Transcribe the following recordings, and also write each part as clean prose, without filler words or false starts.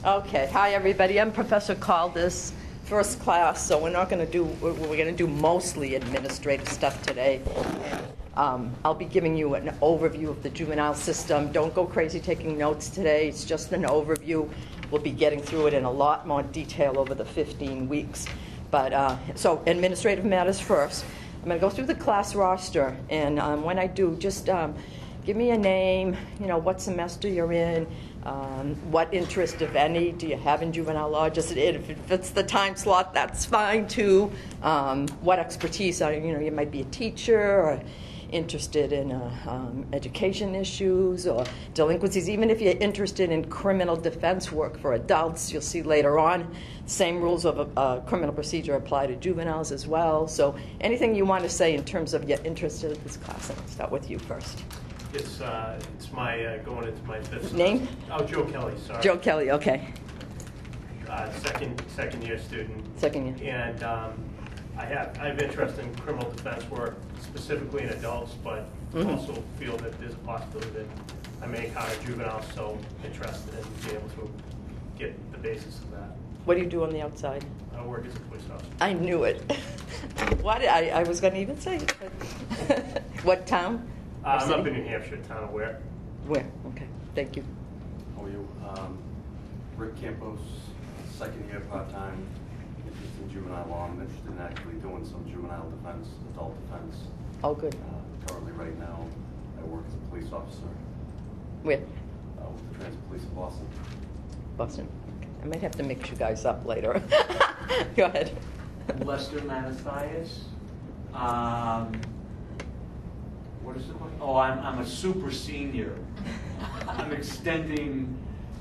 Okay, hi everybody. I'm Professor Caldas, first class, so we're going to do mostly administrative stuff today. I'll be giving you an overview of the juvenile system. Don't go crazy taking notes today. It's just an overview. We'll be getting through it in a lot more detail over the 15 weeks. But so administrative matters first. I'm going to go through the class roster, and when I do, just give me a name, what semester you're in, what interest, if any, do you have in juvenile law? Just if it fits the time slot, that's fine too. What expertise are you might be a teacher or interested in education issues or delinquencies. Even if you're interested in criminal defense work for adults, you'll see later on, same rules of criminal procedure apply to juveniles as well. So anything you want to say in terms of your interest in this class, and I'll start with you first. It's my going into my fifth name. Oh, Joe Kelly. Sorry. Joe Kelly. Okay. Second year student. Second year. And I have interest in criminal defense work, specifically in adults, but also feel that there's a possibility that I may encounter juveniles. So interested in being able to get the basis of that. What do you do on the outside? I work as a police officer. I knew it. What I was going to even say it. What town? I'm up in New Hampshire, town of Ware. Where? Okay, thank you. How are you? Rick Campos, second year part-time, interested in juvenile law. I'm interested in actually doing some juvenile defense, adult defense. Oh, good. Currently, right now, I work as a police officer. Where? With the Transit Police of Boston. Boston. Okay. I might have to mix you guys up later. Go ahead. Lester Mattathias. What is it? Oh, I'm a super senior. I'm extending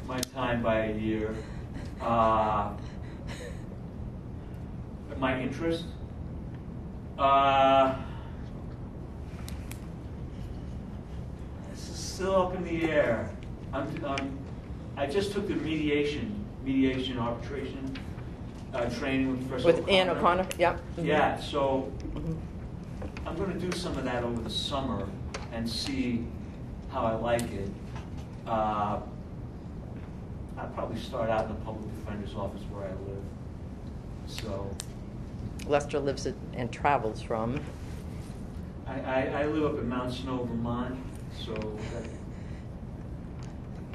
my time by a year. My interest? This is still up in the air. I just took the mediation arbitration training with Professor With Ann O'Connor? Yep. Yeah, so I'm going to do some of that over the summer and see how I like it. I'll probably start out in the public defender's office where I live. So Lester lives and travels from. I live up in Mount Snow, Vermont, so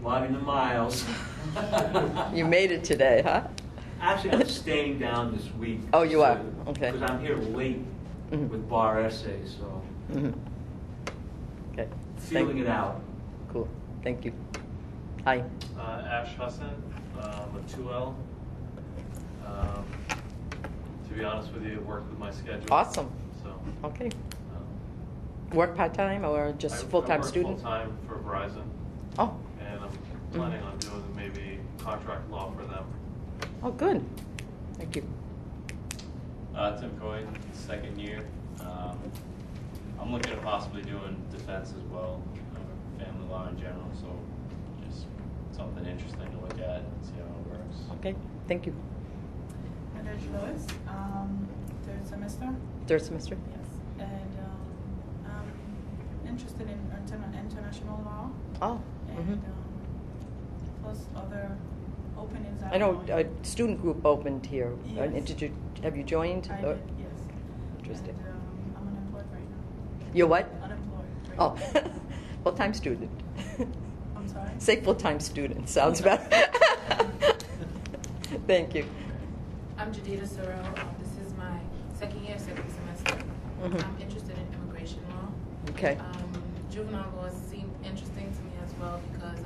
logging the miles. You made it today, huh? Actually, I'm staying down this week. Oh, you are? Okay. Because I'm here late with bar essays, so Okay. feeling it out. Cool. Thank you. Hi. Ash Hassan, a 2L. To be honest with you, it worked with my schedule. Awesome. So. Okay. Work part-time or just full-time student? Full-time for Verizon. Oh. And I'm planning on doing maybe contract law for them. Oh, good. Thank you. Tim Coy, second year. I'm looking at possibly doing defense as well, family law in general, so just something interesting to look at and see how it works. Okay. Thank you. There's Lois, third semester. Third semester? Yes, and I'm interested in international law. Oh. And plus other openings. I know a student group opened here. Yes. Have you joined? I did, yes. Interesting. And I'm unemployed right now. You're what? Unemployed. Right Oh, full-time student. I'm sorry? Say full-time student. Sounds better. Thank you. I'm Jadida Sorrell. This is my second semester. I'm interested in immigration law. Okay. Juvenile laws seem interesting to me as well because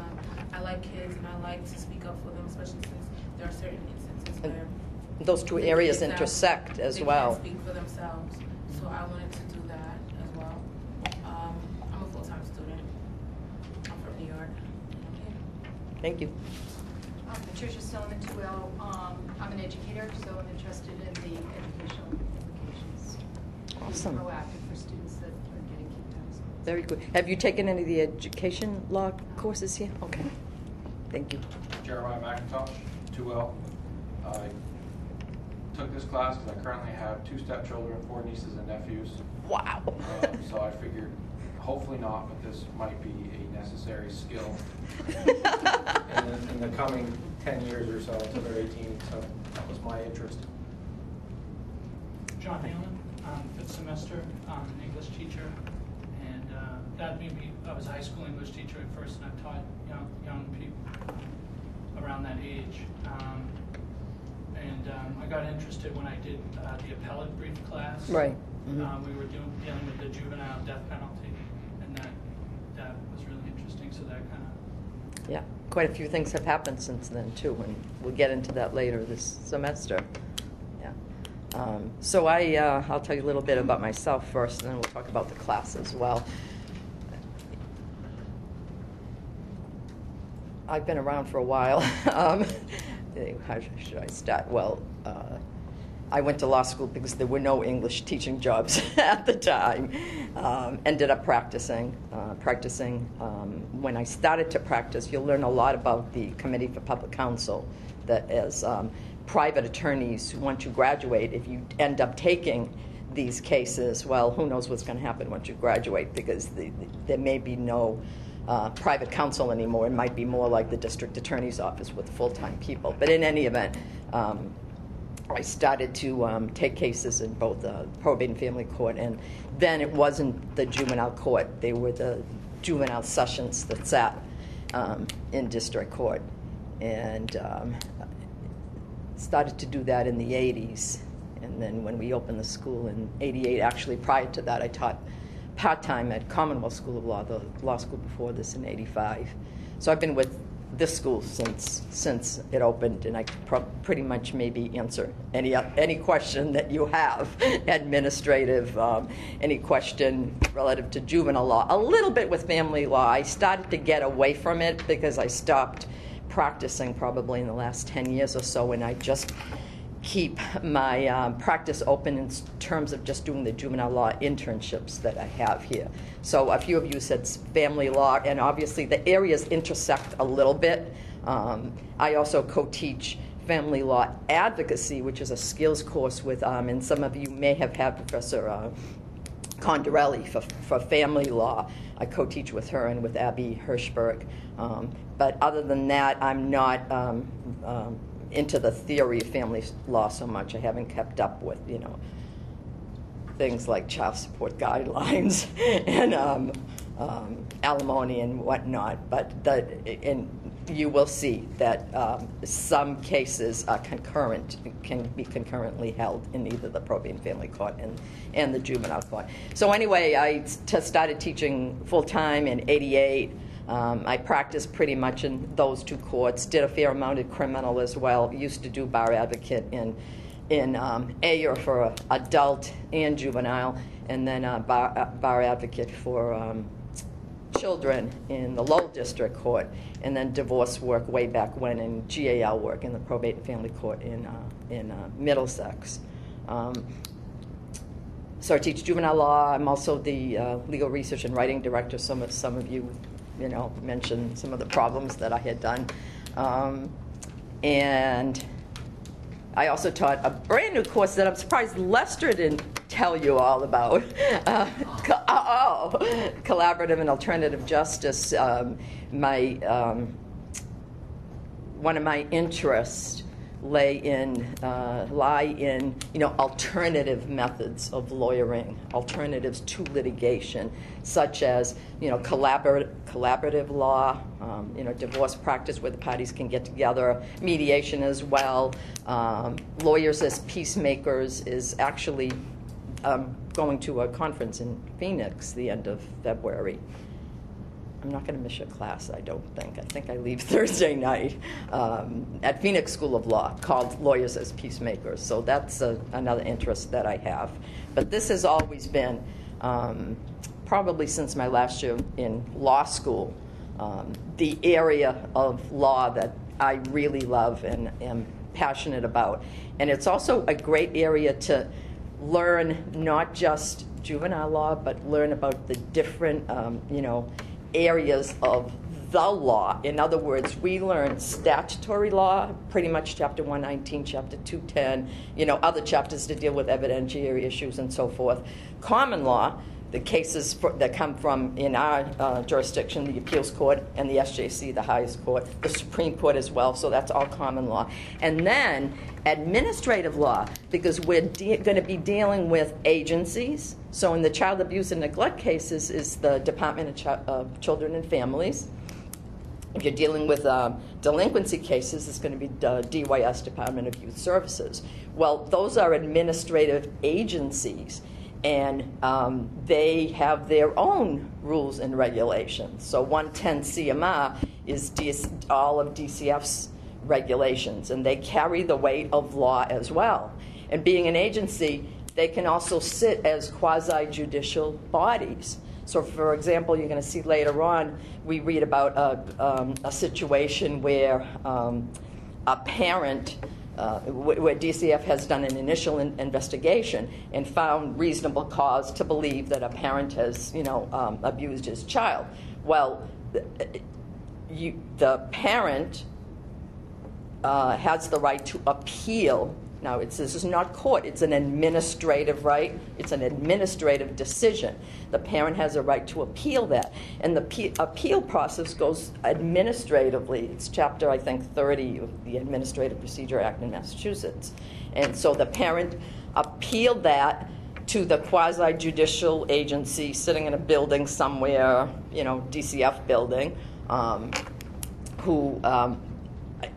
I like kids and I like to speak up for them, especially since there are certain instances where those two areas intersect as well. They can't speak for themselves, so I wanted to do that as well. I'm a full-time student. I'm from New York. Thank you. Patricia Sullivan, 2L. I'm an educator, so I'm interested in the educational implications. Awesome. Being proactive for students that are getting kicked out of school. Very good. Have you taken any of the education law courses here? Okay. Thank you. Jeremiah McIntosh, 2L. I took this class because I currently have 2 stepchildren, 4 nieces and nephews. Wow. So I figured, hopefully not, but this might be a necessary skill in the coming 10 years or so until they're 18, so that was my interest. John Halen, fifth semester, I'm an English teacher, and that made me, I was a high school English teacher at first, and I've taught young people around that age. I got interested when I did the appellate brief class. Right. We were dealing with the juvenile death penalty, and that was really interesting, so that kind of... Yeah, quite a few things have happened since then, too, and we'll get into that later this semester. Yeah. So I'll tell you a little bit about myself first, and then we'll talk about the class as well. I've been around for a while. How should I start? Well, I went to law school because there were no English teaching jobs at the time. Ended up practicing. When I started to practice, you'll learn a lot about the Committee for Public Counsel, that as private attorneys, once you graduate, if you end up taking these cases, well, who knows what's going to happen once you graduate, because there may be no private counsel anymore. It might be more like the district attorney's office with full-time people. But in any event, I started to take cases in both the probate and family court, and then it wasn't the juvenile court. They were the juvenile sessions that sat in district court. And started to do that in the 80s. And then when we opened the school in 88, actually prior to that, I taught part-time at Commonwealth School of Law, the law school before this, in 85. So I've been with this school since it opened, and I could pretty much maybe answer any question that you have, administrative, any question relative to juvenile law. A little bit with family law. I started to get away from it because I stopped practicing probably in the last 10 years or so, and I just keep my practice open in terms of just doing the juvenile law internships that I have here. So a few of you said family law, and obviously the areas intersect a little bit. I also co-teach family law advocacy, which is a skills course with, and some of you may have had Professor Condarelli for family law. I co-teach with her and with Abby Hirschberg. But other than that, I'm not into the theory of family law so much. I haven't kept up with, things like child support guidelines and alimony and whatnot. But and you will see that some cases are can be concurrently held in either the probate and family court and the juvenile court. So anyway, I started teaching full-time in 88. I practiced pretty much in those two courts, did a fair amount of criminal as well, used to do bar advocate in Ayer for adult and juvenile, and then bar advocate for children in the Lowell District Court, and then divorce work way back when, and GAL work in the probate and family court in Middlesex. So I teach juvenile law. I'm also the legal research and writing director. Some of you mentioned some of the problems that I had done. And I also taught a brand new course that I'm surprised Lester didn't tell you all about. Collaborative and alternative justice. One of my interests lie in alternative methods of lawyering, alternatives to litigation, such as collaborative law, divorce practice where the parties can get together, mediation as well. Lawyers as peacemakers is actually going to a conference in Phoenix the end of February. I'm not going to miss your class, I don't think. I think I leave Thursday night at Phoenix School of Law, called Lawyers as Peacemakers. So that's another interest that I have. But this has always been, probably since my last year in law school, the area of law that I really love and am passionate about. And it's also a great area to learn not just juvenile law, but learn about the different, areas of the law. In other words, we learn statutory law, pretty much Chapter 119, Chapter 210, other chapters to deal with evidentiary issues and so forth. Common law, the cases that come from, in our jurisdiction, the appeals court and the SJC, the highest court, the Supreme Court as well, so that's all common law. And then administrative law, because we're going to be dealing with agencies. So in the child abuse and neglect cases is the Department of Children and Families. If you're dealing with delinquency cases, it's going to be DYS, Department of Youth Services. Well, those are administrative agencies, and they have their own rules and regulations. So 110 CMR is all of DCF's regulations, and they carry the weight of law as well. And being an agency, they can also sit as quasi-judicial bodies. So, for example, you're going to see later on, we read about a situation where a parent, where DCF has done an initial investigation and found reasonable cause to believe that a parent has, abused his child. Well, the parent has the right to appeal. Now, this is not court. It's an administrative right. It's an administrative decision. The parent has a right to appeal that. And the appeal process goes administratively. It's chapter, I think, 30 of the Administrative Procedure Act in Massachusetts. And so the parent appealed that to the quasi-judicial agency sitting in a building somewhere, DCF building, who...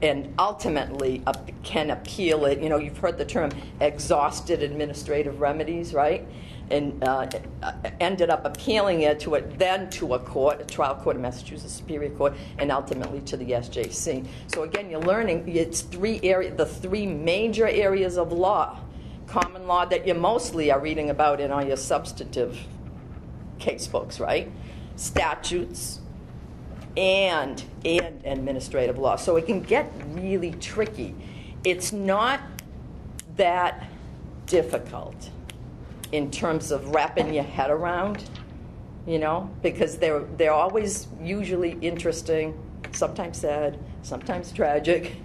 and ultimately can appeal it. You've heard the term exhausted administrative remedies, right? And ended up appealing it to a court, a trial court in Massachusetts Superior Court, and ultimately to the SJC. So again, you're learning it's the three major areas of law. Common law that you mostly are reading about in all your substantive case books, right? Statutes, and administrative law. So it can get really tricky. It's not that difficult in terms of wrapping your head around, because they're always usually interesting, sometimes sad, sometimes tragic,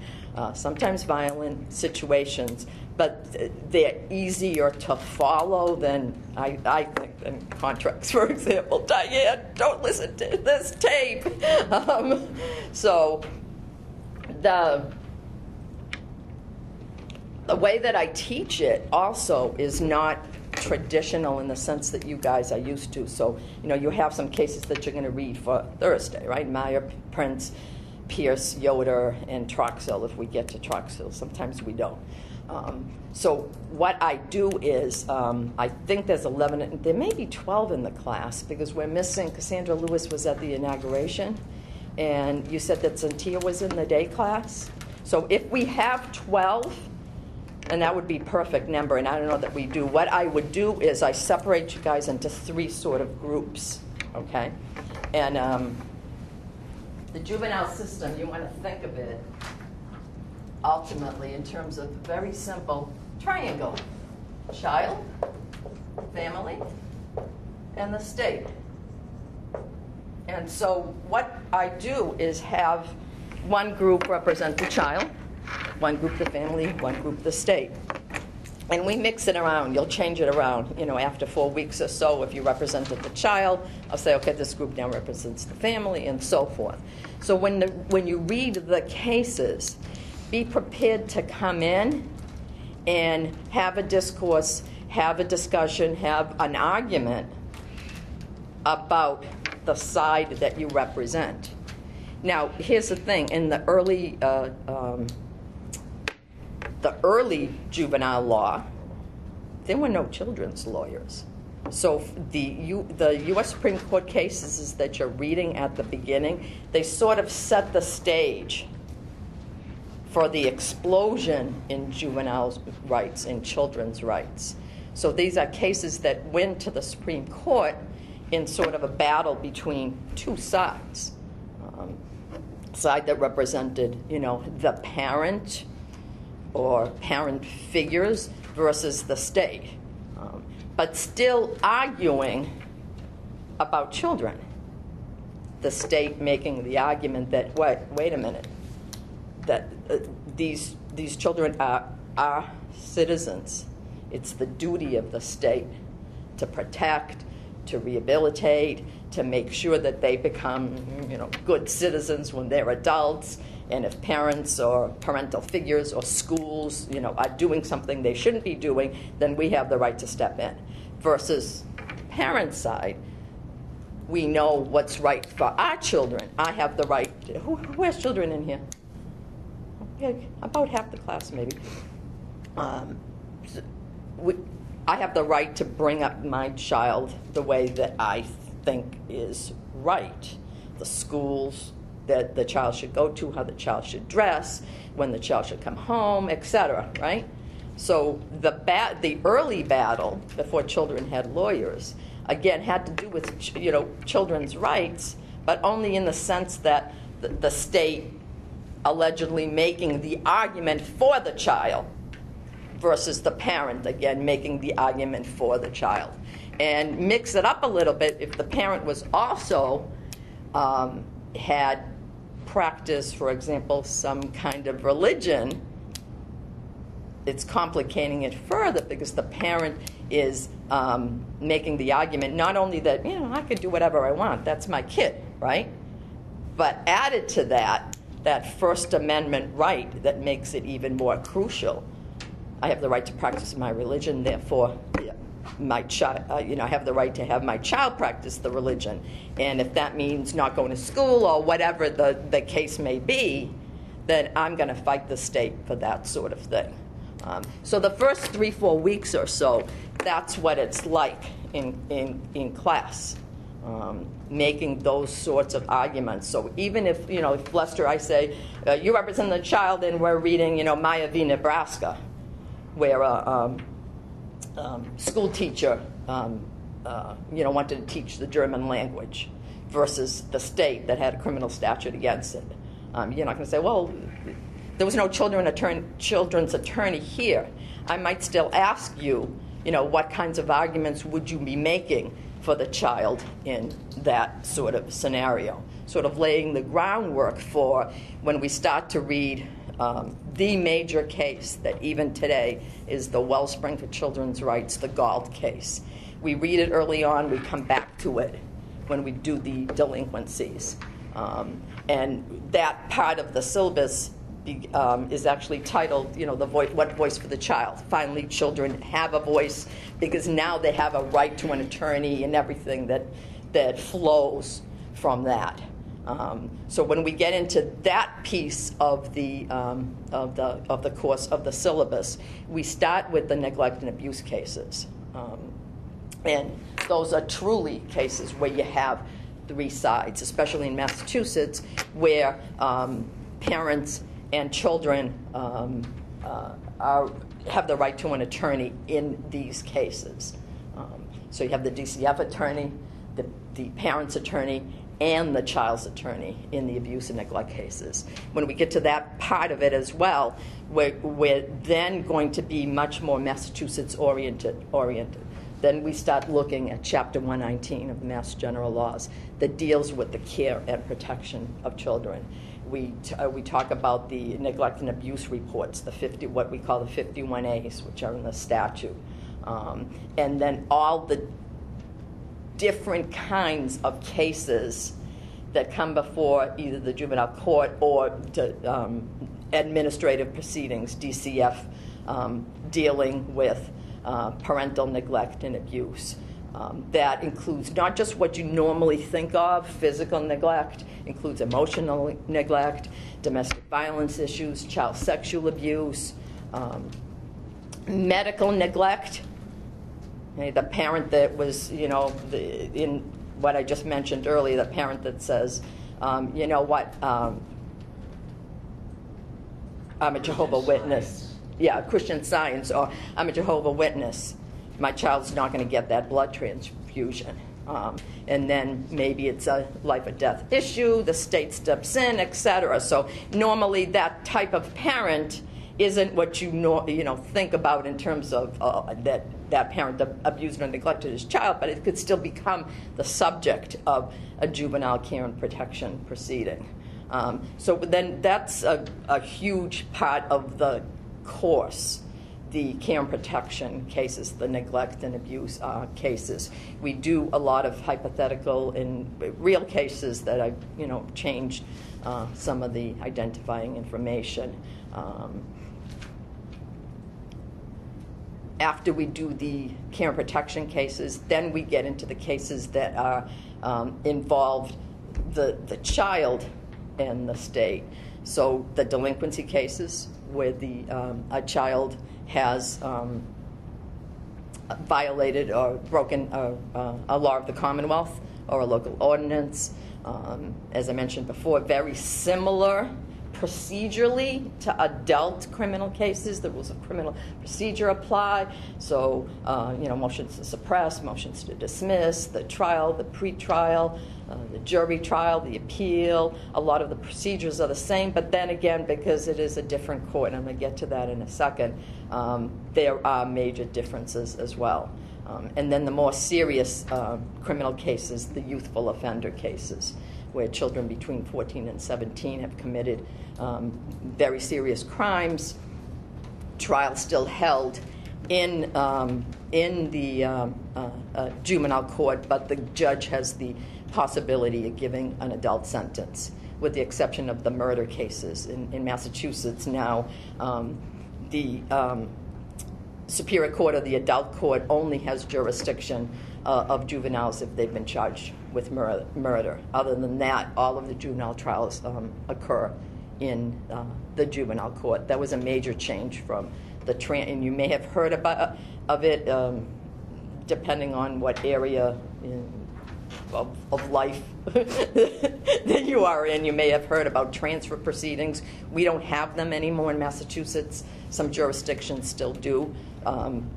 sometimes violent situations. But they're easier to follow than, I think, than contracts, for example. Diane, don't listen to this tape. So the way that I teach it also is not traditional in the sense that you guys are used to. So, you have some cases that you're going to read for Thursday, right? Meyer, Prince, Pierce, Yoder, and Troxell, if we get to Troxell. Sometimes we don't. So what I do is, I think there's 11, there may be 12 in the class, because we're missing, Cassandra Lewis was at the inauguration, and you said that Zantia was in the day class. So if we have 12, and that would be perfect number, and I don't know that we do, what I would do is I separate you guys into 3 sort of groups, okay? And the juvenile system, you want to think of it ultimately in terms of very simple triangle: child, family, and the state. And so what I do is have one group represent the child, one group the family, one group the state. And we mix it around. You'll change it around, after 4 weeks or so. If you represented the child, I'll say, okay, this group now represents the family, and so forth. So when you read the cases, be prepared to come in and have a discourse, have a discussion, have an argument about the side that you represent. Now, here's the thing. In the early juvenile law, there were no children's lawyers. So the U.S. Supreme Court cases that you're reading at the beginning, they sort of set the stage for the explosion in juvenile rights, in children's rights. So these are cases that went to the Supreme Court in sort of a battle between two sides. Side that represented, the parent or parent figures versus the state, but still arguing about children. The state making the argument that, wait a minute, that these children are citizens. It's the duty of the state to protect, to rehabilitate, to make sure that they become, good citizens when they're adults. And if parents or parental figures or schools, are doing something they shouldn't be doing, then we have the right to step in. Versus parents' side, we know what's right for our children. I have the right. Who has children in here? Yeah, about half the class, maybe. I have the right to bring up my child the way that I think is right. The schools that the child should go to, how the child should dress, when the child should come home, etc. Right? So the early battle before children had lawyers, again, had to do with children's rights, but only in the sense that the state allegedly making the argument for the child versus the parent, again, making the argument for the child. And mix it up a little bit, if the parent was also had practiced, for example, some kind of religion, it's complicating it further because the parent is making the argument not only that, I could do whatever I want, that's my kid, right? But added to that First Amendment right that makes it even more crucial. I have the right to practice my religion, therefore my child, I have the right to have my child practice the religion. And if that means not going to school or whatever the case may be, then I'm going to fight the state for that sort of thing. So the first 3-4 weeks or so, that's what it's like in class, making those sorts of arguments. So even if, if Lester, I say, you represent the child, and we're reading, Maya v. Nebraska, where a school teacher, wanted to teach the German language versus the state that had a criminal statute against it. You're not going to say, well, there was no children's attorney here. I might still ask you, what kinds of arguments would you be making for the child in that sort of scenario? Sort of laying the groundwork for when we start to read the major case that even today is the wellspring for children's rights, the Galt case. We read it early on, we come back to it when we do the delinquencies. And that part of the syllabus is actually titled, What Voice for the Child? Finally, children have a voice because now they have a right to an attorney and everything that flows from that. So when we get into that piece of the course of the syllabus, we start with the neglect and abuse cases, and those are truly cases where you have 3 sides, especially in Massachusetts, where parents and children have the right to an attorney in these cases. So you have the DCF attorney, the parent's attorney, and the child's attorney in the abuse and neglect cases. When we get to that part of it as well, we're then going to be much more Massachusetts oriented. Then we start looking at Chapter 119 of the Mass General Laws that deals with the care and protection of children. We talk about the neglect and abuse reports, what we call the 51As, which are in the statute. And then all the different kinds of cases that come before either the juvenile court or administrative proceedings, DCF, dealing with parental neglect and abuse. That includes not just what you normally think of, physical neglect, includes emotional neglect, domestic violence issues, child sexual abuse, medical neglect. The parent that was, in what I just mentioned earlier, the parent that says, I'm a Jehovah's Witness. Yeah, Christian Science, or I'm a Jehovah's Witness. My child's not going to get that blood transfusion. And then maybe it's a life or death issue, the state steps in, etc. So normally that type of parent isn't what you think about in terms of that parent abused or neglected his child, but it could still become the subject of a juvenile care and protection proceeding. So then that's a huge part of the course the care and protection cases, the neglect and abuse cases. We do a lot of hypothetical and real cases that I've, changed some of the identifying information. After we do the care and protection cases, then we get into the cases that are involved the child and the state. So the delinquency cases where a child has violated or broken a law of the Commonwealth or a local ordinance. As I mentioned before, very similar procedurally to adult criminal cases. The rules of criminal procedure apply. So, motions to suppress, motions to dismiss, the trial, the pretrial, the jury trial, the appeal. A lot of the procedures are the same, but then again, because it is a different court, and I'm going to get to that in a second, there are major differences as well. And then the more serious criminal cases, the youthful offender cases, where children between 14 and 17 have committed very serious crimes, trial still held in the juvenile court, but the judge has the possibility of giving an adult sentence, with the exception of the murder cases. In Massachusetts now, the Superior Court or the adult court only has jurisdiction of juveniles if they've been charged with murder. Other than that, all of the juvenile trials occur in the juvenile court. That was a major change from the and you may have heard of it, depending on what area of life that you are in. You may have heard about transfer proceedings. We don't have them anymore in Massachusetts. Some jurisdictions still do.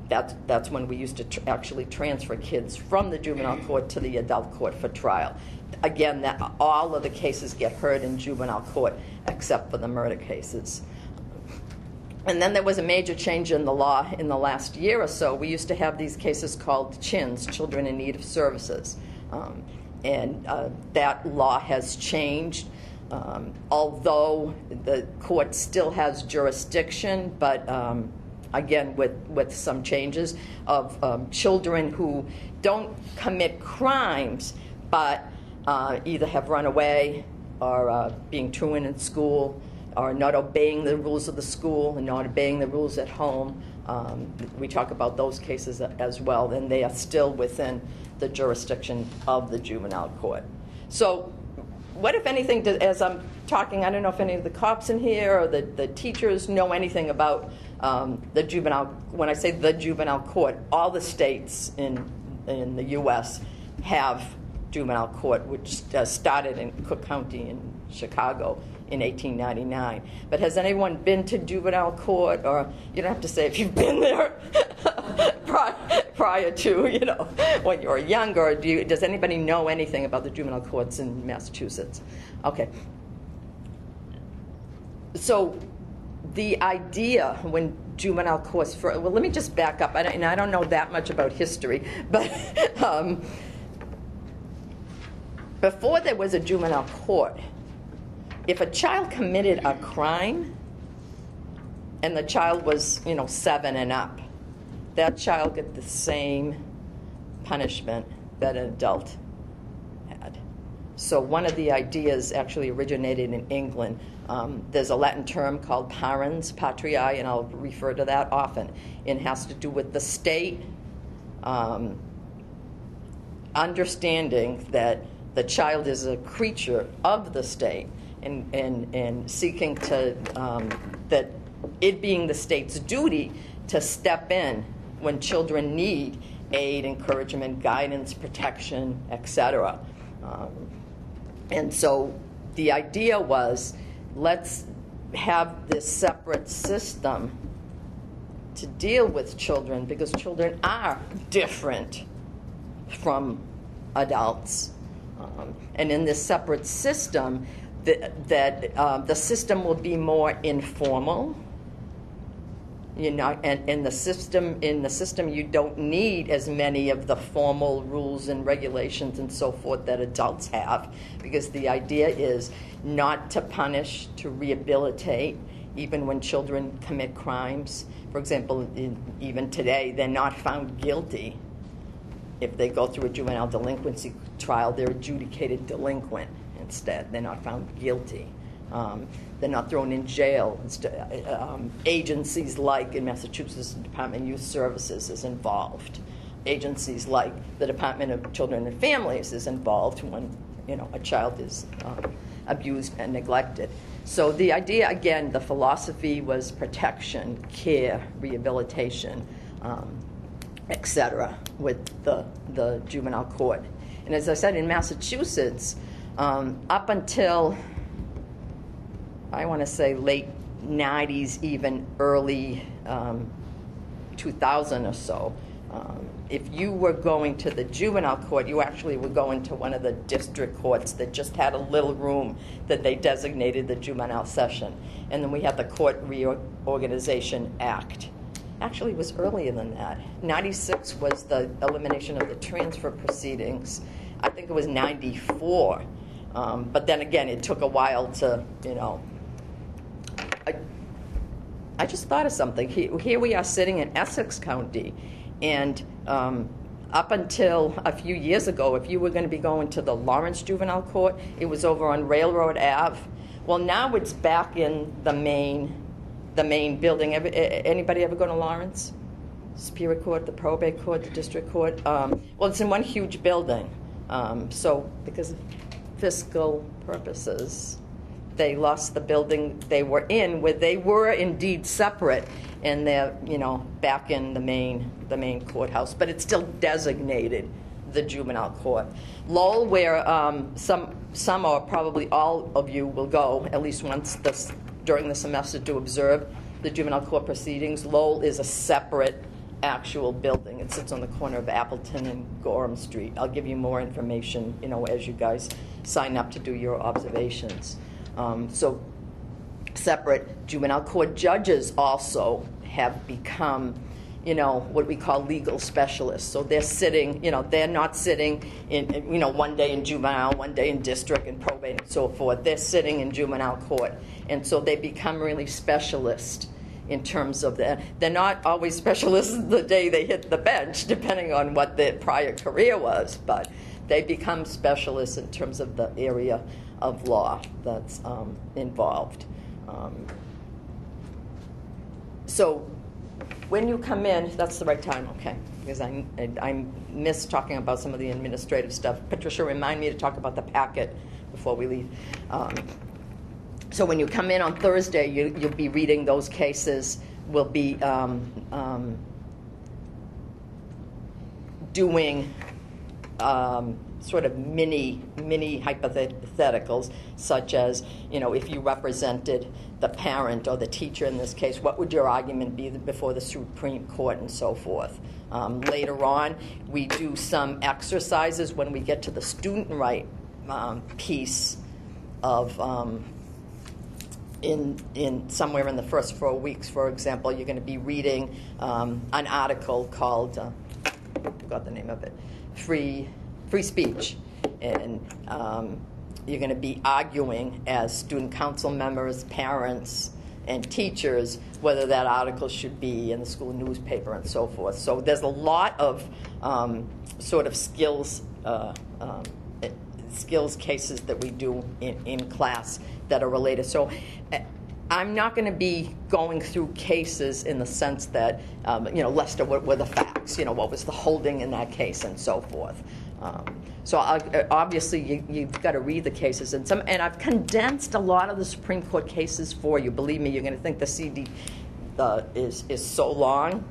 That's when we used to actually transfer kids from the juvenile court to the adult court for trial. Again, all of the cases get heard in juvenile court except for the murder cases. And then there was a major change in the law in the last year or so. We used to have these cases called CHINs, Children in Need of Services. And that law has changed, although the court still has jurisdiction, but again, with some changes of children who don't commit crimes, but either have run away or being truant in school, or not obeying the rules of the school and not obeying the rules at home. We talk about those cases as well, and they are still within the jurisdiction of the juvenile court. So what, if anything, as I'm talking, I don't know if any of the cops in here or the teachers know anything about the juvenile, when I say the juvenile court, all the states in the U.S. have juvenile court, which started in Cook County in Chicago in 1899. But has anyone been to juvenile court? Or you don't have to say if you've been there prior to, when you were younger. Does anybody know anything about the juvenile courts in Massachusetts? Okay. So the idea when juvenile courts, well, let me just back up. I don't know that much about history, but before there was a juvenile court, if a child committed a crime and the child was, 7 and up, that child get the same punishment that an adult had. So one of the ideas actually originated in England. There's a Latin term called parens patriae, and I'll refer to that often. It has to do with the state understanding that the child is a creature of the state, and seeking to, that it being the state's duty to step in when children need aid, encouragement, guidance, protection, etc. And so the idea was, let's have this separate system to deal with children, because children are different from adults. And in this separate system, the system will be more informal, and in the system you don't need as many of the formal rules and regulations and so forth that adults have, because the idea is not to punish, to rehabilitate, even when children commit crimes. For example, even today, they're not found guilty. If they go through a juvenile delinquency trial, they're adjudicated delinquent instead. They're not found guilty. They're not thrown in jail. Agencies like in Massachusetts, the Department of Youth Services is involved. Agencies like the Department of Children and Families is involved when a child is abused and neglected. So the idea, again, the philosophy was protection, care, rehabilitation, etc. with the juvenile court. And as I said, in Massachusetts, up until, I want to say, late 90s, even early 2000 or so, if you were going to the juvenile court, you actually were going to one of the district courts that just had a little room that they designated the juvenile session. And then we had the Court Reorganization Act. Actually, it was earlier than that. 96 was the elimination of the transfer proceedings. I think it was 94. But then again, it took a while to, I just thought of something. Here we are sitting in Essex County, and up until a few years ago, if you were going to be going to the Lawrence Juvenile Court, it was over on Railroad Ave. Well, now it's back in the main building. Anybody ever go to Lawrence? Superior Court, the Probate Court, the District Court? Well, it's in one huge building. So because of fiscal purposes, they lost the building they were in, where they were indeed separate, and they're back in the main courthouse. But it's still designated the juvenile court. Lowell, where some or probably all of you will go at least once during the semester to observe the juvenile court proceedings. Lowell is a separate actual building. It sits on the corner of Appleton and Gorham Street. I'll give you more information, as you guys sign up to do your observations. So separate juvenile court judges also have become, what we call legal specialists. So they're sitting, they're not sitting in, one day in juvenile, one day in district and probate and so forth. They're sitting in juvenile court. And so they become really specialists in terms of that. They're not always specialists the day they hit the bench, depending on what their prior career was, but they become specialists in terms of the area of law that's involved. So when you come in, that's the right time, okay? Because I missed talking about some of the administrative stuff. Patricia, remind me to talk about the packet before we leave. So when you come in on Thursday, you'll be reading those cases. We'll be doing sort of mini hypotheticals, such as, if you represented the parent or the teacher in this case, what would your argument be before the Supreme Court and so forth. Later on, we do some exercises when we get to the student right piece of in somewhere in the first 4 weeks, for example, you're going to be reading an article called, I forgot the name of it, Free Speech. And you're going to be arguing as student council members, parents, and teachers whether that article should be in the school newspaper and so forth. So there's a lot of sort of skills cases that we do in class that are related. So I'm not going to be going through cases in the sense that, Lester, what were the facts? What was the holding in that case and so forth. So obviously you've got to read the cases, and I've condensed a lot of the Supreme Court cases for you. Believe me, you're going to think the CD is so long.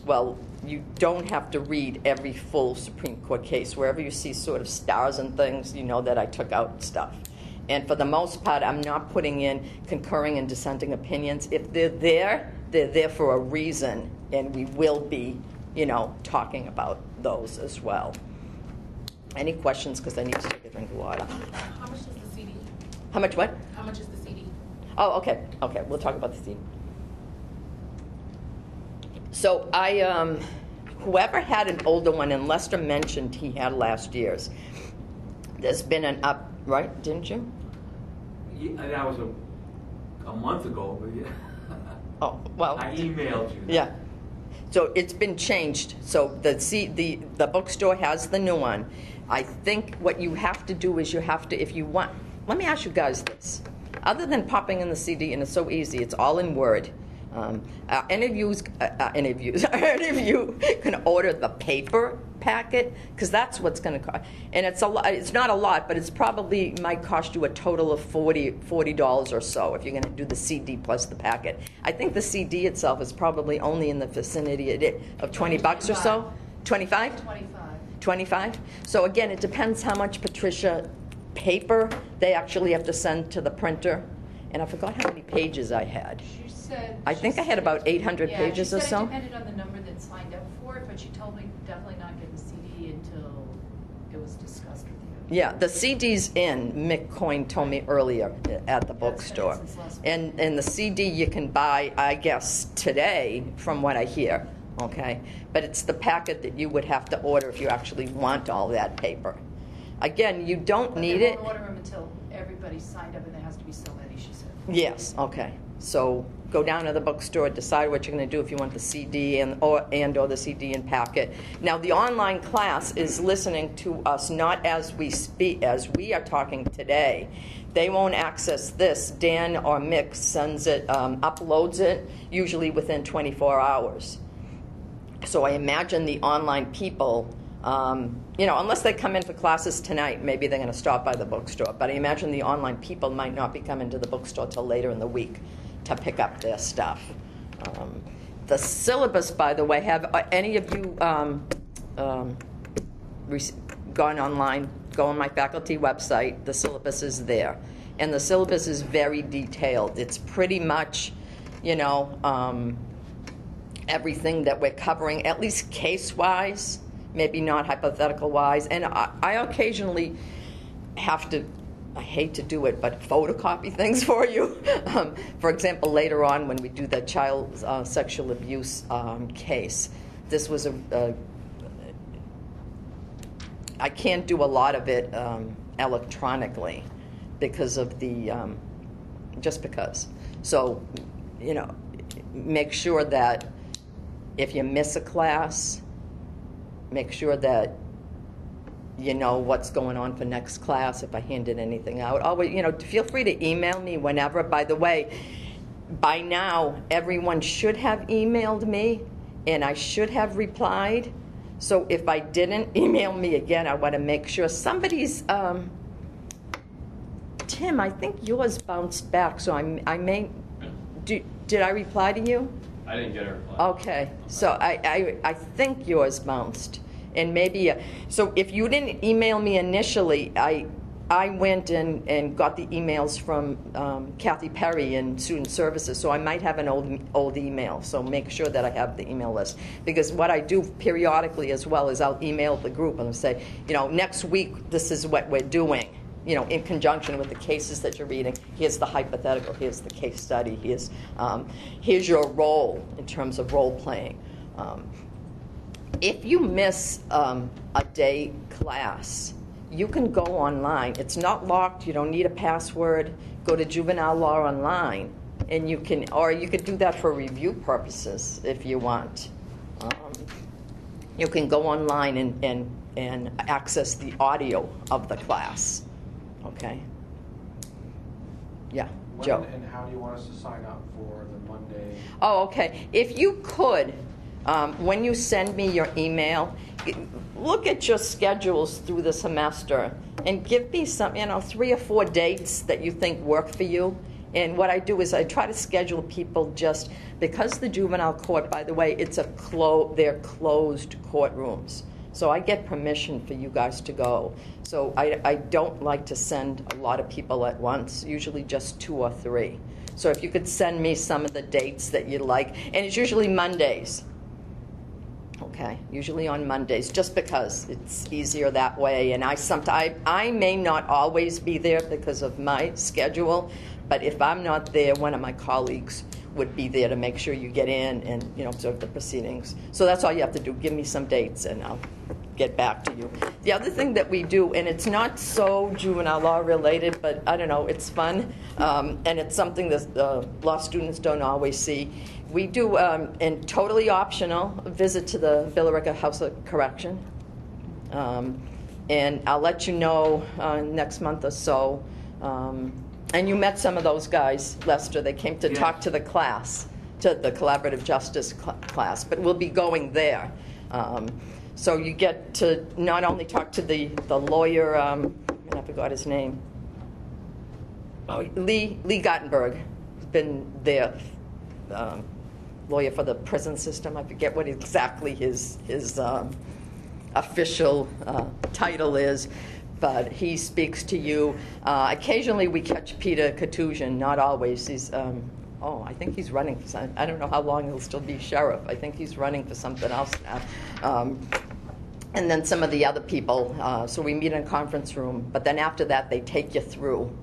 Well, you don't have to read every full Supreme Court case. Wherever you see sort of stars and things, you know that I took out stuff. And for the most part, I'm not putting in concurring and dissenting opinions. If they're there for a reason, and we will be, talking about those as well. Any questions? Because I need to take a drink of water. How much is the CD? How much what? How much is the CD? Oh, okay. Okay, we'll talk about the CD. So whoever had an older one, and Lester mentioned he had last year's, there's been an up, right? Didn't you? Yeah, that was a month ago, but yeah. Oh, well. I emailed you. Yeah. So it's been changed. So the bookstore has the new one. I think what you have to do is you have to, if you want, let me ask you guys this. Other than popping in the CD, and it's so easy, it's all in Word. Any of you can order the paper packet, because that's what's going to cost. And it's a lot. It's not a lot, but it's probably might cost you a total of $40 or so if you're going to do the CD plus the packet. I think the CD itself is probably only in the vicinity of $20 or so. 25? 25. So again, it depends how much, Patricia, paper they actually have to send to the printer. And I forgot how many pages I had. I think I had about 800 pages or so. It depended on the number that signed up for it, but she told me definitely not get the CD until it was discussed with you. Yeah, the CD's in, Mick Coyne told me earlier at the bookstore. And the CD you can buy, I guess, today, from what I hear, okay? But it's the packet that you would have to order if you actually want all that paper. Again, you don't need it. But they won't order them until everybody's signed up, and there has to be so many, she said. Yes, okay. So go down to the bookstore, decide what you're going to do if you want the CD or the CD and packet. Now, the online class is listening to us not as we speak, as we are talking today. They won't access this. Dan or Mick sends it, uploads it, usually within 24 hours. So I imagine the online people, unless they come in for classes tonight, maybe they're going to stop by the bookstore. But I imagine the online people might not be coming to the bookstore till later in the week to pick up their stuff. The syllabus, by the way, have any of you gone online? Go on my faculty website. The syllabus is there. And the syllabus is very detailed. It's pretty much, everything that we're covering, at least case-wise, maybe not hypothetical-wise. And I occasionally have to, I hate to do it, but photocopy things for you. For example, later on when we do the child sexual abuse case, this was I can't do a lot of it electronically because of the, just because. So, make sure that if you miss a class, make sure that you know what's going on for next class, if I handed anything out. Always, feel free to email me whenever. By the way, by now, everyone should have emailed me, and I should have replied. So if I didn't, email me again. I want to make sure somebody's, Tim, I think yours bounced back, so I may, did I reply to you? I didn't get a reply. Okay, so I think yours bounced. And maybe, so if you didn't email me initially, I went and got the emails from Kathy Perry in Student Services, so I might have an old email. So make sure that I have the email list. Because what I do periodically as well is I'll email the group and say, next week this is what we're doing. In conjunction with the cases that you're reading. Here's the hypothetical, here's the case study, here's your role in terms of role playing. If you miss a day class, you can go online. It's not locked, you don't need a password. Go to Juvenile Law Online, and you could do that for review purposes if you want. You can go online and access the audio of the class. Okay. Yeah, Joe. When and how do you want us to sign up for the Monday? Oh, okay. If you could, when you send me your email, look at your schedules through the semester and give me some, 3 or 4 dates that you think work for you. And what I do is I try to schedule people just because the juvenile court, by the way, they're closed courtrooms. So I get permission for you guys to go. So I don't like to send a lot of people at once, usually just 2 or 3. So if you could send me some of the dates that you like, and it's usually Mondays. Okay, usually on Mondays, just because it's easier that way. And I may not always be there because of my schedule, but if I'm not there, one of my colleagues would be there to make sure you get in and observe the proceedings. So that's all you have to do. Give me some dates, and get back to you. The other thing that we do, and it's not so juvenile law related, but I don't know, it's fun, and it's something that law students don't always see. We do, and totally optional, a visit to the Billerica House of Correction. And I'll let you know next month or so. And you met some of those guys, Lester. They came to talk to the class, to the Collaborative Justice class, but we'll be going there. So you get to not only talk to the lawyer, I forgot his name, Lee Gottenberg, who's been there, lawyer for the prison system. I forget what exactly his official title is, but he speaks to you. Occasionally we catch Peter Katusian, not always. He's, I think he's running for something. I don't know how long he'll still be sheriff. I think he's running for something else now. And then some of the other people. So we meet in a conference room, but then after that they take you through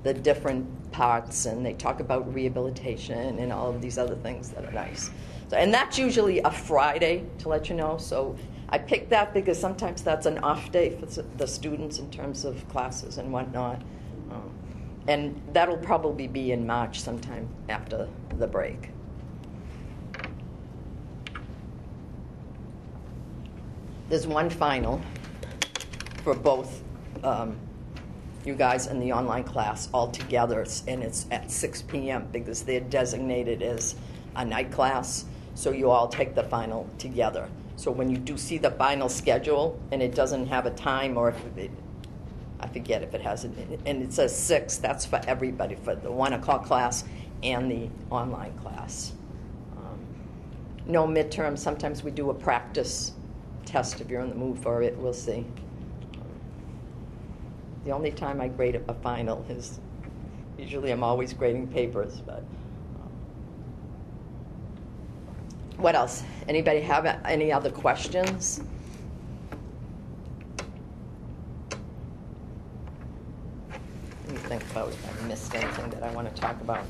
the different parts, and they talk about rehabilitation and all of these other things that are nice. So, and that's usually a Friday, to let you know. So I picked that because sometimes that's an off day for the students in terms of classes and whatnot. And that'll probably be in March sometime after the break. There's one final for both you guys in the online class all together, and it's at 6 p.m. because they're designated as a night class, so you all take the final together. So when you do see the final schedule and it doesn't have a time, or if it, I forget if it has it, and it says 6, that's for everybody, for the 1 o'clock class and the online class. No midterm. Sometimes we do a practice test if you're in the mood for it. We'll see. The only time I grade a final is, usually I'm always grading papers, but what else? Anybody have any other questions? Let me think about if I missed anything that I want to talk about.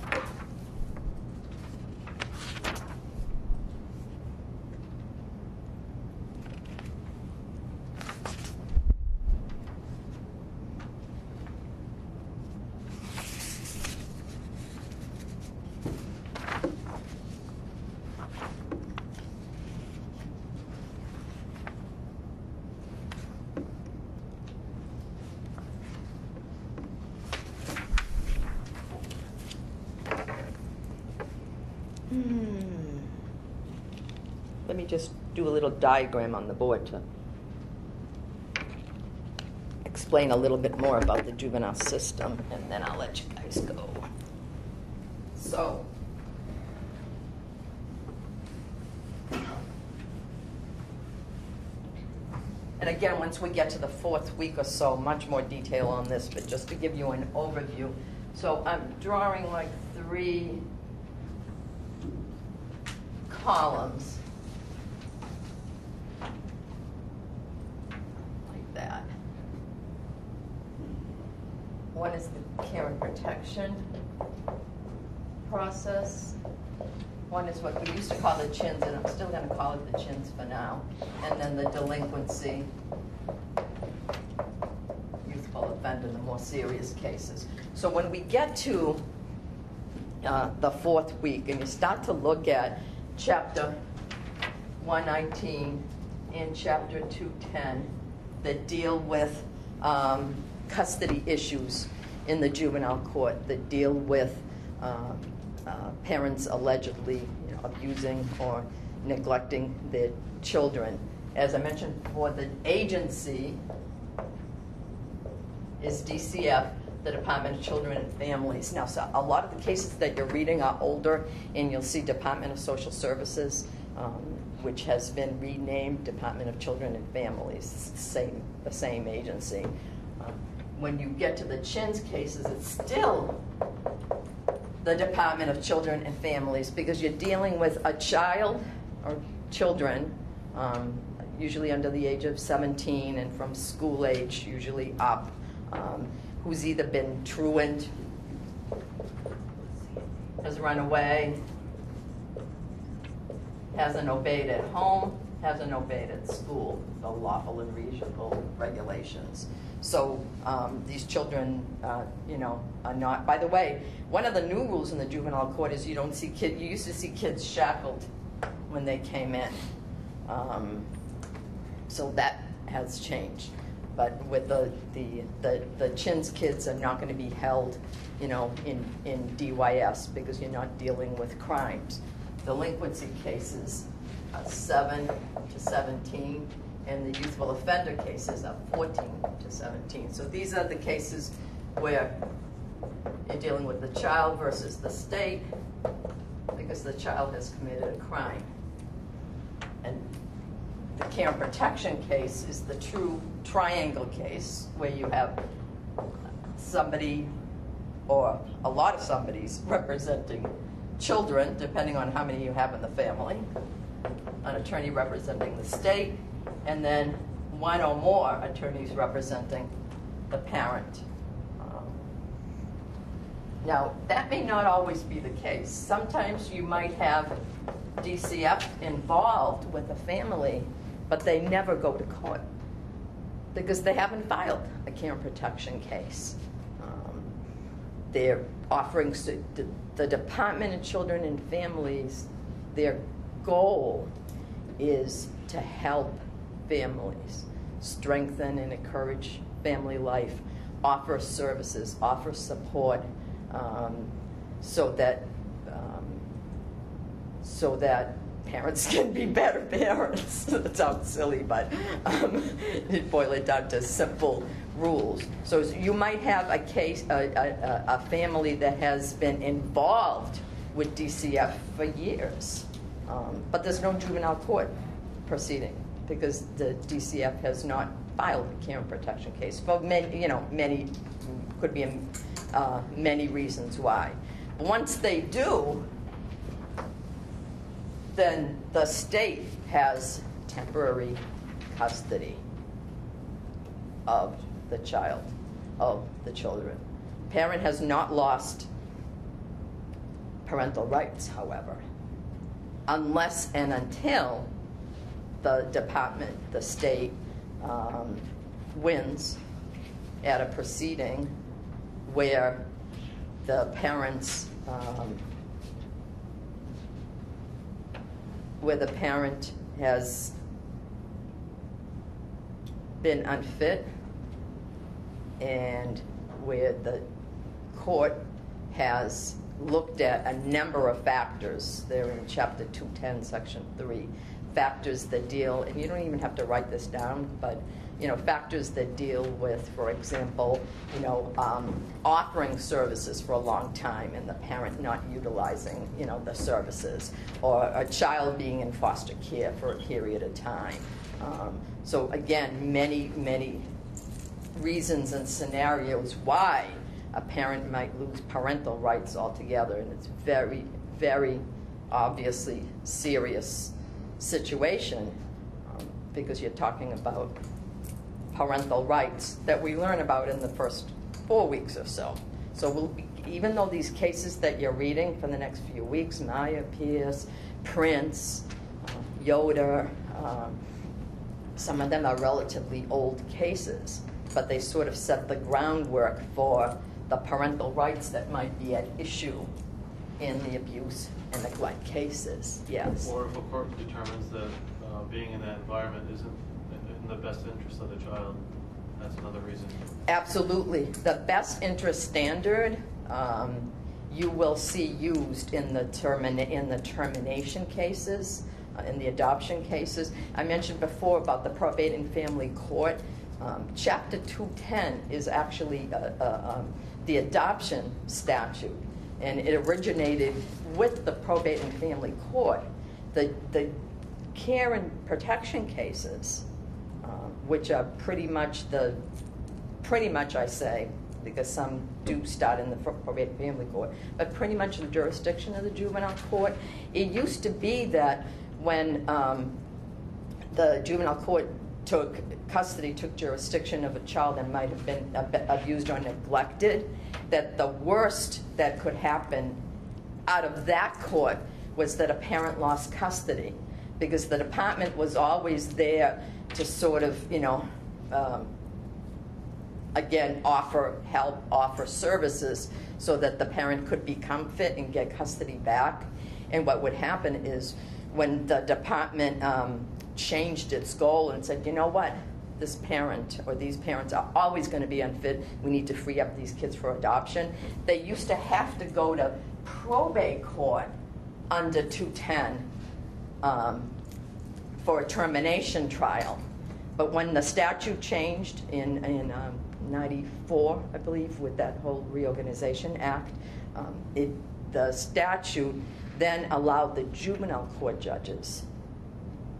Let me just do a little diagram on the board to explain a little bit more about the juvenile system, and then I'll let you guys go. So, and again, once we get to the 4th week or so, much more detail on this, but just to give you an overview. So I'm drawing like 3 columns. Like that. One is the care and protection process. One is what we used to call the chins, and I'm still going to call it the chins for now. And then the delinquency, youthful offender, the more serious cases. So when we get to the 4th week, and you start to look at Chapter 119 and Chapter 210 that deal with custody issues in the juvenile court, that deal with parents allegedly abusing or neglecting their children. As I mentioned before, the agency is DCF, the Department of Children and Families. Now, so a lot of the cases that you're reading are older, and you'll see Department of Social Services, which has been renamed Department of Children and Families, the same agency. When you get to the CHINS cases, it's still the Department of Children and Families, because you're dealing with a child or children, usually under the age of 17 and from school age, usually up, who's either been truant, has run away, hasn't obeyed at home, hasn't obeyed at school the lawful and reasonable regulations. So these children, you know, are not. By the way, one of the new rules in the juvenile court is you don't see kids. You used to see kids shackled when they came in. So that has changed. But with the Chins kids are not going to be held, you know, in DYS because you're not dealing with crimes. Delinquency cases are 7 to 17, and the youthful offender cases are 14 to 17. So these are the cases where you're dealing with the child versus the state because the child has committed a crime. And the care and protection case is the true triangle case where you have somebody or a lot of somebodies representing children, depending on how many you have in the family, an attorney representing the state, and then one or more attorneys representing the parent. Now, that may not always be the case. Sometimes you might have DCF involved with the family, but they never go to court because they haven't filed a care and protection case. They're offering, the Department of Children and Families, their goal is to help families strengthen and encourage family life, offer services, offer support, so that parents can be better parents. It sounds silly, but it boils it down to simple rules. So you might have a case, a family that has been involved with DCF for years, but there's no juvenile court proceeding because the DCF has not filed a care and protection case for many, you know, many could be many reasons why. But once they do, then the state has temporary custody of the child, of the children. Parent has not lost parental rights, however, unless and until the department, the state, wins at a proceeding where the parents, where the parent has been unfit and where the court has looked at a number of factors. They're in Chapter 210, Section 3. Factors that deal, and you don't even have to write this down, but you know, factors that deal with, for example, you know, offering services for a long time and the parent not utilizing, you know, the services, or a child being in foster care for a period of time. So again, many reasons and scenarios why a parent might lose parental rights altogether, and it's very, very obviously serious situation because you're talking about parental rights that we learn about in the first 4 weeks or so. So even though these cases that you're reading for the next few weeks, Maya, Pierce, Prince, Yoder, some of them are relatively old cases, but they sort of set the groundwork for the parental rights that might be at issue in the abuse and neglect cases. Yes. Or if a court determines that being in that environment isn't in the best interest of the child, that's another reason. Absolutely. The best interest standard you will see used in the termination cases, in the adoption cases. I mentioned before about the probate and family court. Chapter 210 is actually the adoption statute, and it originated with the probate and family court. The care and protection cases, which are pretty much I say, because some do start in the probate and family court, but pretty much the jurisdiction of the juvenile court. It used to be that when the juvenile court took jurisdiction of a child that might have been abused or neglected, that the worst that could happen out of that court was that a parent lost custody, because the department was always there to sort of, again, offer help, offer services so that the parent could become fit and get custody back. And what would happen is when the department changed its goal and said, you know what, this parent or these parents are always going to be unfit, we need to free up these kids for adoption, they used to have to go to probate court under 210 for a termination trial. But when the statute changed in 94, I believe, with that whole Reorganization Act, the statute then allowed the juvenile court judges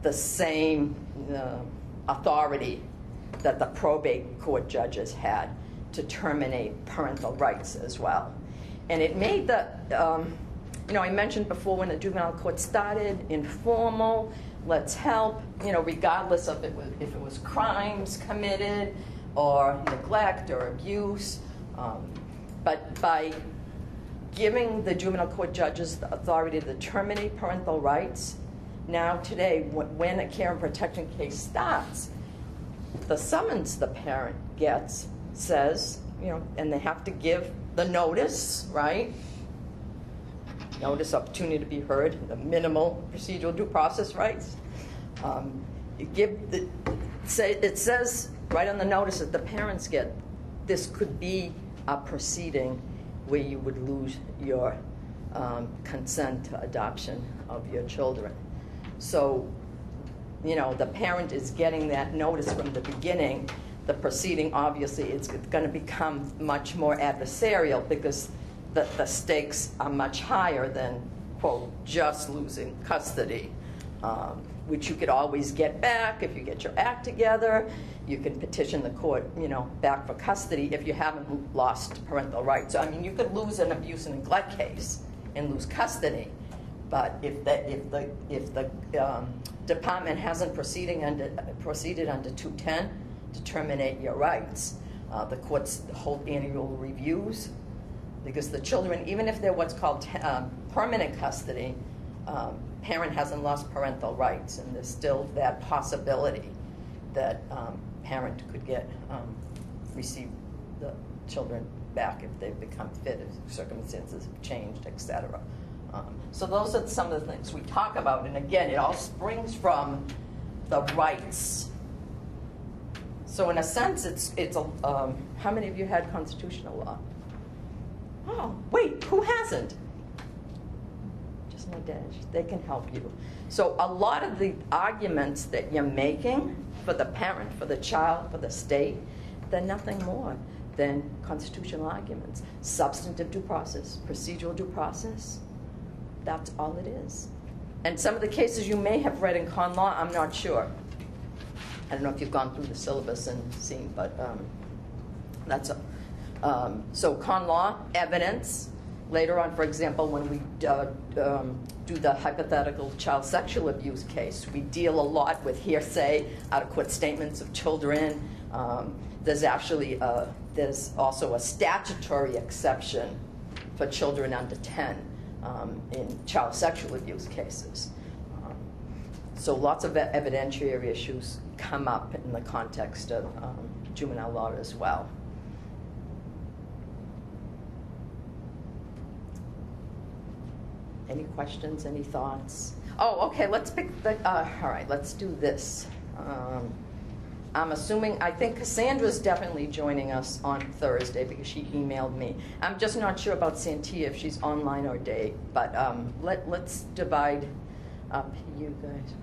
the same authority that the probate court judges had to terminate parental rights as well. And it made the, I mentioned before when the juvenile court started, informal, let's help, regardless of if it was crimes committed or neglect or abuse. But by giving the juvenile court judges the authority to terminate parental rights, now today, when a care and protection case starts, the summons the parent gets says, and they have to give the notice, right? Notice, opportunity to be heard, the minimal procedural due process rights. It says right on the notice that the parents get, this could be a proceeding where you would lose your consent to adoption of your children. So, the parent is getting that notice from the beginning. The proceeding, obviously, it's going to become much more adversarial because the stakes are much higher than, quote, just losing custody, which you could always get back if you get your act together. You can petition the court, back for custody if you haven't lost parental rights. So, I mean, you could lose an abuse and neglect case and lose custody, but if the department hasn't proceeded under 210 to terminate your rights, the courts hold annual reviews because the children, even if they're what's called permanent custody, parent hasn't lost parental rights, and there's still that possibility that parent could receive the children back if they've become fit, if circumstances have changed, etc. So those are some of the things we talk about, and again, it all springs from the rights. So in a sense, it's a, how many of you had constitutional law? Oh, wait, who hasn't? Just Nadej, they can help you. So a lot of the arguments that you're making for the parent, for the child, for the state, they're nothing more than constitutional arguments. Substantive due process, procedural due process, that's all it is. And some of the cases you may have read in con law, I'm not sure. I don't know if you've gone through the syllabus and seen, but that's a, so con law, evidence. Later on, for example, when we do the hypothetical child sexual abuse case, we deal a lot with hearsay, out-of-court statements of children. There's actually there's also a statutory exception for children under 10 in child sexual abuse cases. So lots of evidentiary issues come up in the context of juvenile law as well. Any questions, any thoughts? Oh, okay, let's pick the, all right, let's do this. I'm assuming, I think Cassandra's definitely joining us on Thursday because she emailed me. I'm just not sure about Santia if she's online or day, but let's divide up you guys.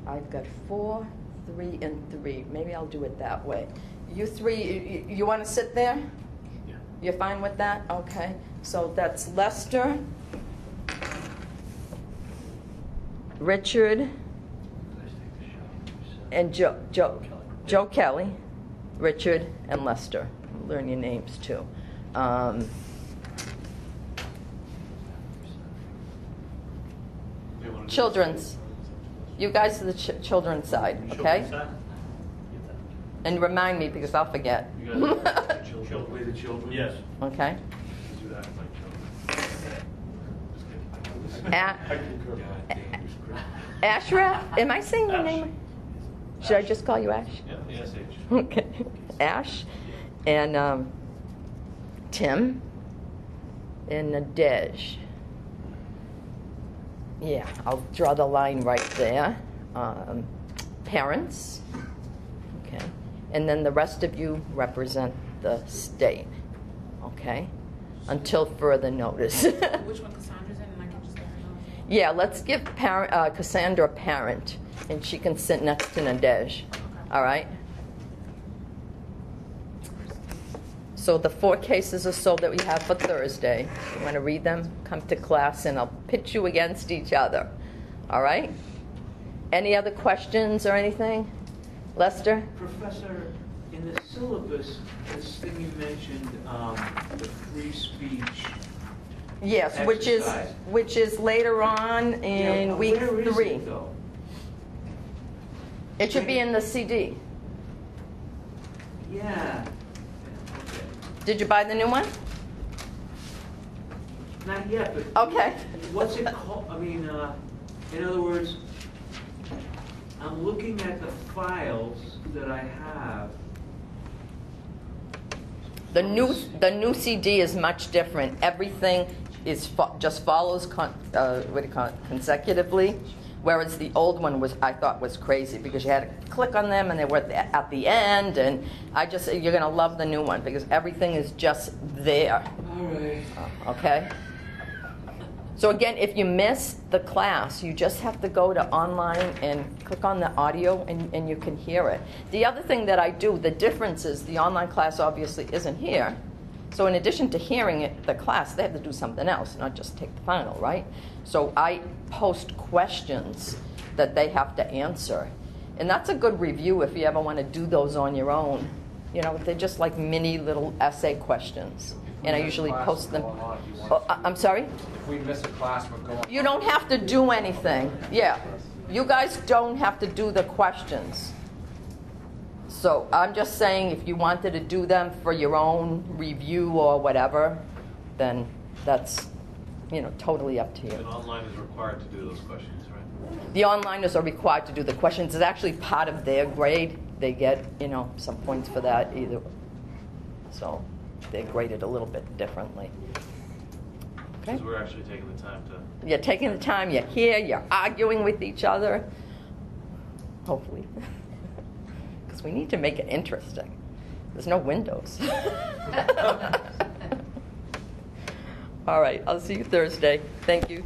I've got 4, 3, and 3. Maybe I'll do it that way. You three, you want to sit there? Yeah. You're fine with that? Okay. So that's Lester, Richard, and Joe Kelly, Richard, and Lester. Learn your names too. Children's. You guys are the children's side, okay? Children's side? And remind me because I'll forget. You guys play the children? Yes. Okay. Do that like children. Ashraf? Am I saying your name? Should I just call you Ash? Yeah, ASH. Okay. Ash and Tim and Nadej. Yeah, I'll draw the line right there. Parents. Okay. And then the rest of you represent the state. Okay? Until further notice. Which one Cassandra's in, and I can just let her know. Yeah, let's give Cassandra a parent, and she can sit next to Nadej. All right? So the 4 cases or so that we have for Thursday, you want to read them? Come to class, and I'll pit you against each other. All right? Any other questions or anything? Lester? Professor, in the syllabus, this thing you mentioned, the free speech. Yes, exercise. which is later on in Yeah, week where is 3. it, though? It should be in the CD. Yeah. Okay. Did you buy the new one? Not yet, but. Okay. What's it called? I mean, in other words, I'm looking at the files that I have. The new CD is much different. Everything is just follows consecutively, whereas the old one I thought was crazy because you had to click on them and they were at the end. And you're gonna love the new one because everything is just there. All right. Okay. So again, if you miss the class, you just have to go to online and click on the audio and you can hear it. The other thing that I do, the difference is the online class obviously isn't here. So in addition to hearing it, the class, they have to do something else, not just take the final, right? So I post questions that they have to answer. And that's a good review if you ever want to do those on your own. You know, they're just like mini little essay questions. And I usually post them. I'm sorry? If we miss a class, we're going. You don't have to do anything. Yeah. You guys don't have to do the questions. So I'm just saying if you wanted to do them for your own review or whatever, then that's, totally up to you. And online is required to do those questions, right? The onliners are required to do the questions. It's actually part of their grade. They get, some points for that either. So they're graded a little bit differently. Okay? Because we're actually taking the time to... You're taking the time, you're here, you're arguing with each other. Hopefully. Because we need to make it interesting. There's no windows. All right, I'll see you Thursday. Thank you.